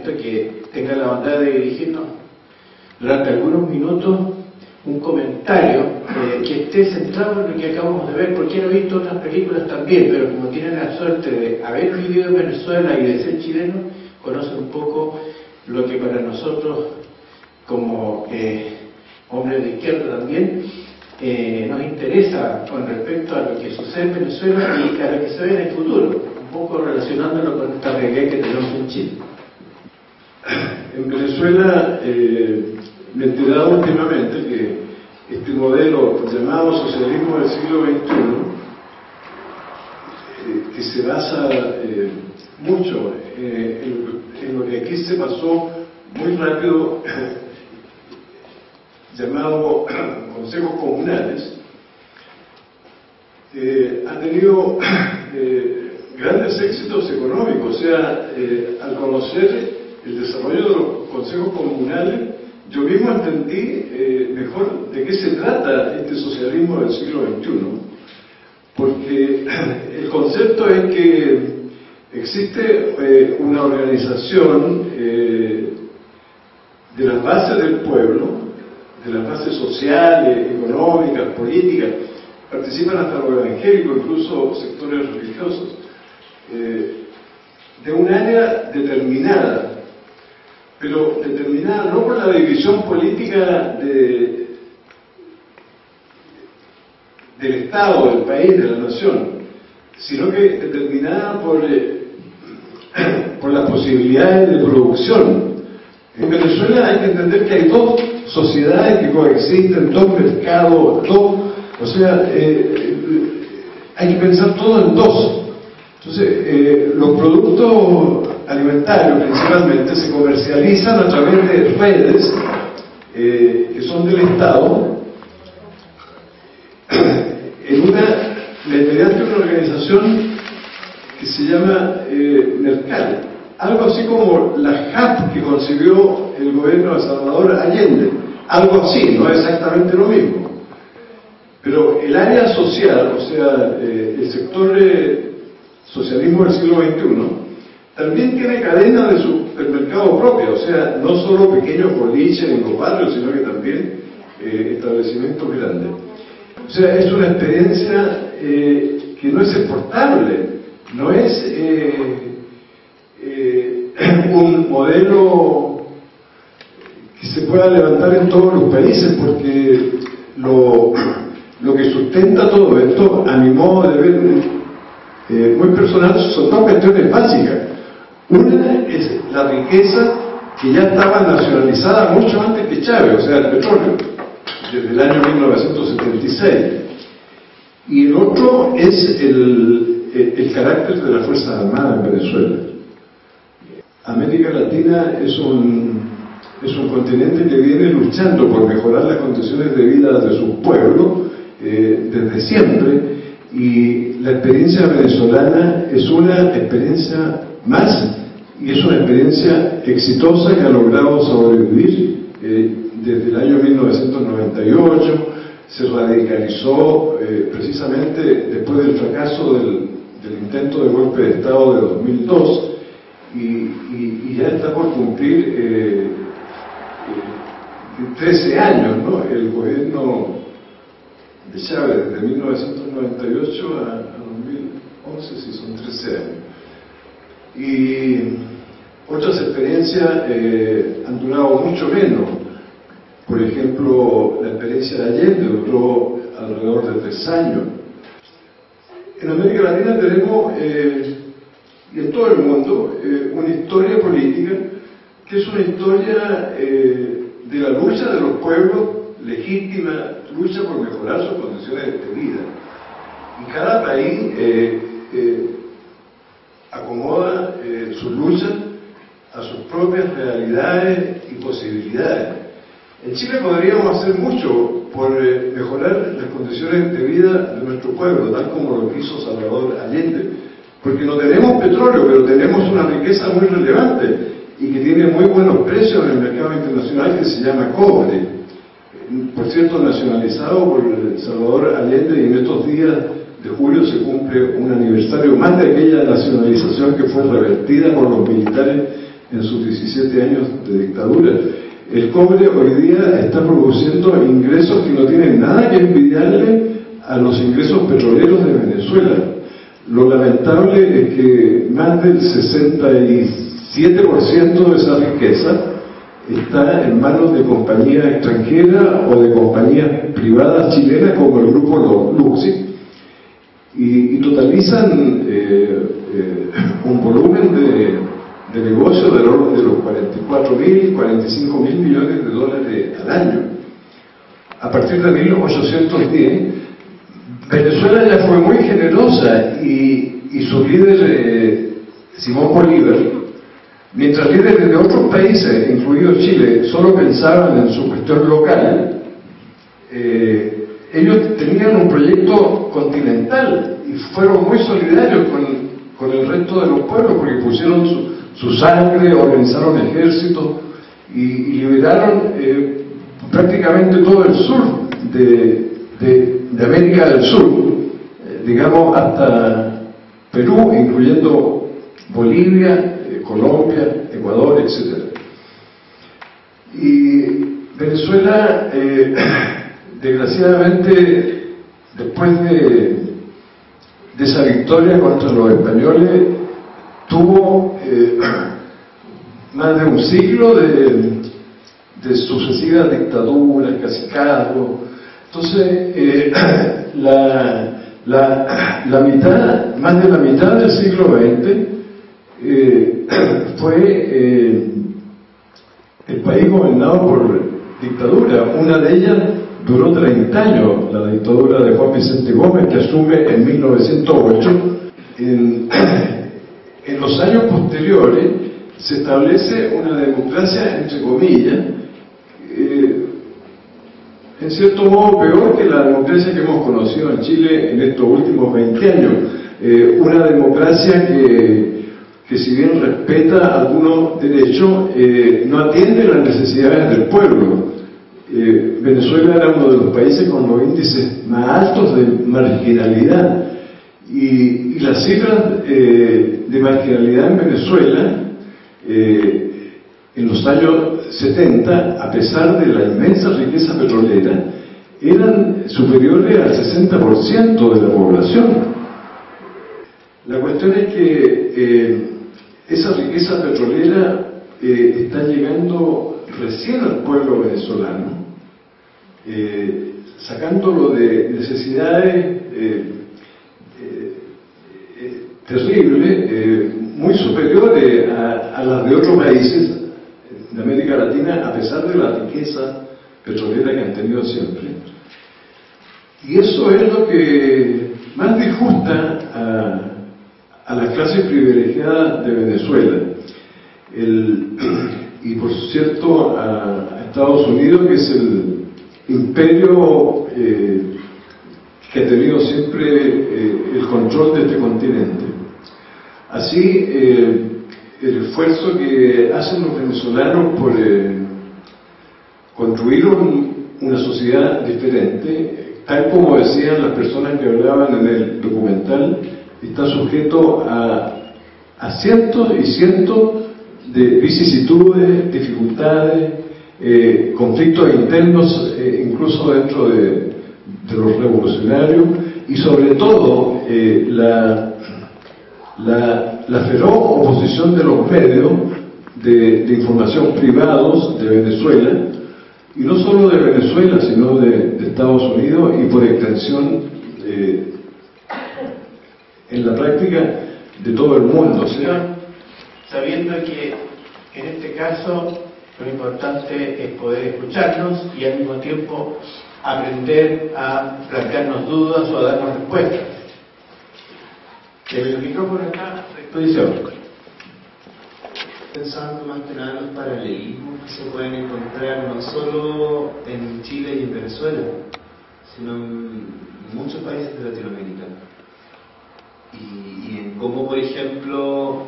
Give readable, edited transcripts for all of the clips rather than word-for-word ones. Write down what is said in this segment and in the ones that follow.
momento que tenga la bondad de dirigirnos durante algunos minutos un comentario que esté centrado en lo que acabamos de ver, porque he visto otras películas también, pero como tienen la suerte de haber vivido en Venezuela y de ser chilenos, conocen un poco lo que para nosotros, como hombres de izquierda también, nos interesa con respecto a lo que sucede en Venezuela y a lo que se ve en el futuro, un poco relacionándolo con esta realidad que tenemos en Chile. En Venezuela me he enterado últimamente que este modelo llamado socialismo del siglo XXI, que se basa mucho en lo que aquí se pasó muy rápido, llamado consejos comunales, ha tenido grandes éxitos económicos. O sea, al conocer el desarrollo de los consejos comunales, yo mismo entendí mejor de qué se trata este socialismo del siglo XXI, porque el concepto es que existe una organización de las bases del pueblo, de las bases sociales, económicas, políticas, participan hasta los evangélicos, incluso sectores religiosos, de un área determinada, pero determinada no por la división política del Estado, del país, de la nación, sino que determinada por las posibilidades de producción. En Venezuela hay que entender que hay dos sociedades que coexisten, dos mercados, o sea, hay que pensar todo en dos. Entonces, los productos alimentarios principalmente se comercializan a través de redes que son del Estado, mediante una organización que se llama Mercal, algo así como la JAP que concibió el gobierno de Salvador Allende, algo así, no exactamente lo mismo. Pero el área social, o sea, el sector socialismo del siglo XXI, también tiene cadena de supermercado propia, o sea, no solo pequeños boliches en los barrios, sino que también establecimientos grandes. O sea, es una experiencia que no es exportable, no es un modelo que se pueda levantar en todos los países, porque lo que sustenta todo esto, a mi modo de ver muy personal, son dos cuestiones básicas. Una es la riqueza que ya estaba nacionalizada mucho antes que Chávez, o sea, el petróleo, desde el año 1976. Y el otro es el carácter de las Fuerzas Armadas en Venezuela. América Latina es un continente que viene luchando por mejorar las condiciones de vida de sus pueblos desde siempre, y la experiencia venezolana es una experiencia más, y es una experiencia exitosa que ha logrado sobrevivir desde el año 1998, se radicalizó precisamente después del fracaso del intento de golpe de Estado de 2002, y ya está por cumplir 13 años, ¿no? El gobierno de Chávez, desde 1998 a 2011, sí, son 13 años. Y otras experiencias han durado mucho menos. Por ejemplo, la experiencia de Allende duró alrededor de 3 años. En América Latina tenemos, y en todo el mundo, una historia política que es una historia de la lucha de los pueblos, legítima lucha por mejorar sus condiciones de vida. Y cada país acomoda su lucha a sus propias realidades y posibilidades. En Chile podríamos hacer mucho por mejorar las condiciones de vida de nuestro pueblo, tal como lo hizo Salvador Allende, porque no tenemos petróleo, pero tenemos una riqueza muy relevante y que tiene muy buenos precios en el mercado internacional, que se llama cobre, por cierto nacionalizado por Salvador Allende, y en estos días de julio se cumple un aniversario más de aquella nacionalización que fue revertida por los militares en sus 17 años de dictadura. El cobre hoy día está produciendo ingresos que no tienen nada que envidiarle a los ingresos petroleros de Venezuela. Lo lamentable es que más del 67% de esa riqueza está en manos de compañías extranjeras o de compañías privadas chilenas como el grupo Luxi, y totalizan un volumen de negocio del orden de los 44.000, 45.000 millones de dólares al año. A partir de 1810, Venezuela ya fue muy generosa y su líder, Simón Bolívar, mientras líderes de otros países, incluido Chile, solo pensaban en su cuestión local, ellos tenían un proyecto continental y fueron muy solidarios con el resto de los pueblos, porque pusieron su sangre, organizaron ejércitos y liberaron prácticamente todo el sur de América del Sur, digamos hasta Perú, incluyendo Bolivia, Colombia, Ecuador, etc. Y Venezuela, desgraciadamente, después de esa victoria contra los españoles, tuvo más de un siglo de sucesivas dictaduras, cacicazgos. Entonces, más de la mitad del siglo XX fue el país gobernado por dictadura. Una de ellas duró 30 años, la dictadura de Juan Vicente Gómez, que asume en 1908. En los años posteriores se establece una democracia, entre comillas, en cierto modo peor que la democracia que hemos conocido en Chile en estos últimos 20 años. Una democracia que si bien respeta algunos derechos, no atiende las necesidades del pueblo. Venezuela era uno de los países con los índices más altos de marginalidad, y las cifras de marginalidad en Venezuela en los años 70, a pesar de la inmensa riqueza petrolera, eran superiores al 60% de la población. La cuestión es que esa riqueza petrolera está llegando recién al pueblo venezolano, sacándolo de necesidades terribles, muy superiores a las de otros países de América Latina, a pesar de la riqueza petrolera que han tenido siempre. Y eso es lo que más disgusta a las clases privilegiadas de Venezuela. Y por cierto a Estados Unidos, que es el imperio que ha tenido siempre el control de este continente. Así, el esfuerzo que hacen los venezolanos por construir una sociedad diferente, tal como decían las personas que hablaban en el documental, está sujeto a cientos y cientos de vicisitudes, dificultades, conflictos internos, incluso dentro de los revolucionarios, y sobre todo la feroz oposición de los medios de información privados de Venezuela, y no solo de Venezuela, sino de Estados Unidos, y por extensión en la práctica de todo el mundo. Sabiendo que en este caso lo importante es poder escucharnos y al mismo tiempo aprender a plantearnos dudas o a darnos respuestas. El micrófono está a disposición. Pensando más que nada en los paralelismos que se pueden encontrar no solo en Chile y en Venezuela, sino en muchos países de Latinoamérica. Y en cómo, por ejemplo,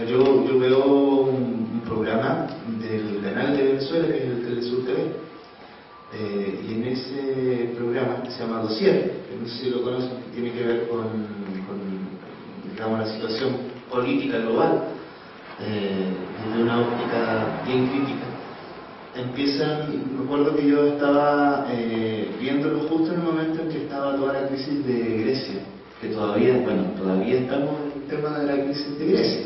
yo veo un programa del canal de Venezuela, que es el Telesur TV, y en ese programa, que se llama Dossier, que no sé si lo conocen, que tiene que ver con digamos, la situación política global, desde una óptica bien crítica. Me acuerdo que yo estaba viéndolo justo en el momento en que estaba toda la crisis de Grecia, que todavía estamos en el tema de la crisis de Grecia.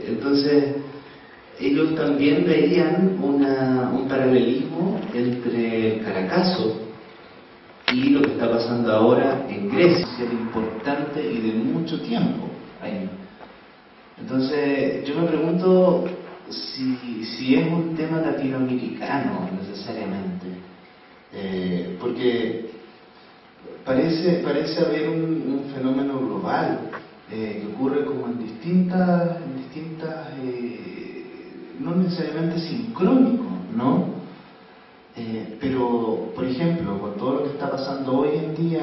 Entonces, ellos también veían un paralelismo entre el Caracazo y lo que está pasando ahora en Grecia, es importante y de mucho tiempo ahí. Entonces, yo me pregunto si es un tema latinoamericano necesariamente, porque parece haber un fenómeno global que ocurre como en distintas no necesariamente sincrónico, ¿no? Pero, por ejemplo, con todo lo que está pasando hoy en día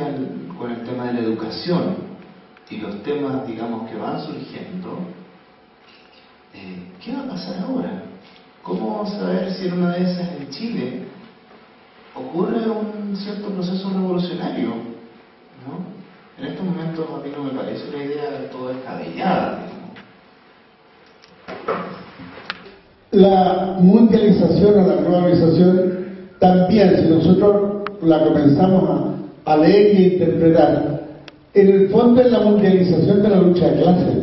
con el tema de la educación y los temas, digamos, que van surgiendo, ¿qué va a pasar ahora? ¿Cómo vamos a ver si en una de esas en Chile ocurre un cierto proceso revolucionario? ¿No? En estos momentos a mí no me parece la idea de todo descabellada. La mundialización o la globalización también, si nosotros la comenzamos a leer y a interpretar, en el fondo es la mundialización de la lucha de clases.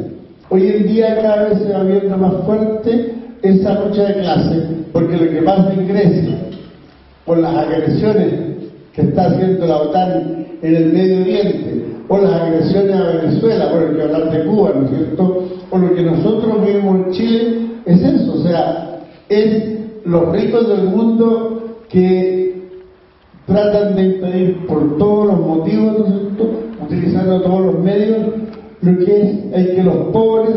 Hoy en día cada vez se va viendo más fuerte esa lucha de clases, porque lo que pasa en Grecia, por las agresiones que está haciendo la OTAN en el Medio Oriente, o las agresiones a Venezuela, por el que hablar de Cuba, ¿no es cierto?, o lo que nosotros vivimos en Chile, es eso, o sea, es los ricos del mundo que tratan de impedir por todos los motivos, ¿no es cierto?, utilizando todos los medios, lo que es que los pobres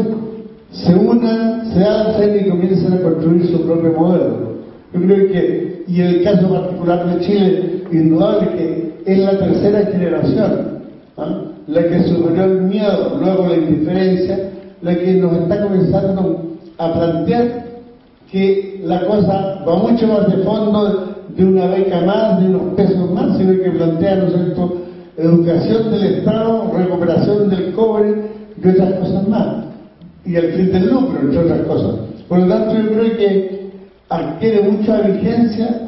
se unan, se alcen y comiencen a construir su propio modelo. Yo creo que, y en el caso particular de Chile, indudable que es la tercera generación, ¿no?, la que superó el miedo, luego la indiferencia, la que nos está comenzando a plantear que la cosa va mucho más de fondo de una beca más, de unos pesos más, sino que plantea, ¿no es cierto?, educación del Estado, recuperación del cobre y otras cosas más, y el fin del lucro, entre otras cosas. Por lo tanto, yo creo que adquiere mucha vigencia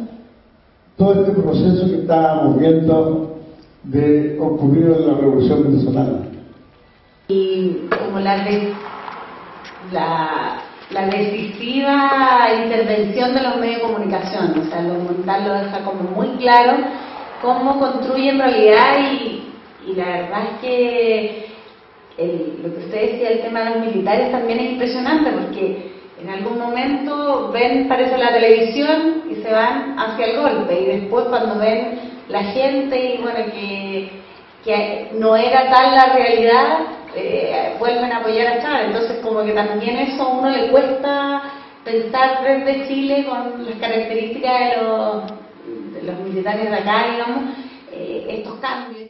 todo este proceso que estábamos viendo de ocurrido en la Revolución Venezolana. Y como la decisiva intervención de los medios de comunicación, o sea, el documental lo deja como muy claro cómo construye en realidad, y la verdad es que lo que usted decía, el tema de los militares también es impresionante, porque en algún momento ven, parece, la televisión y se van hacia el golpe, y después cuando ven la gente y bueno, que no era tal la realidad, vuelven a apoyar a Chávez. Entonces como que también eso a uno le cuesta pensar desde Chile con las características de los militares de acá, digamos, estos cambios.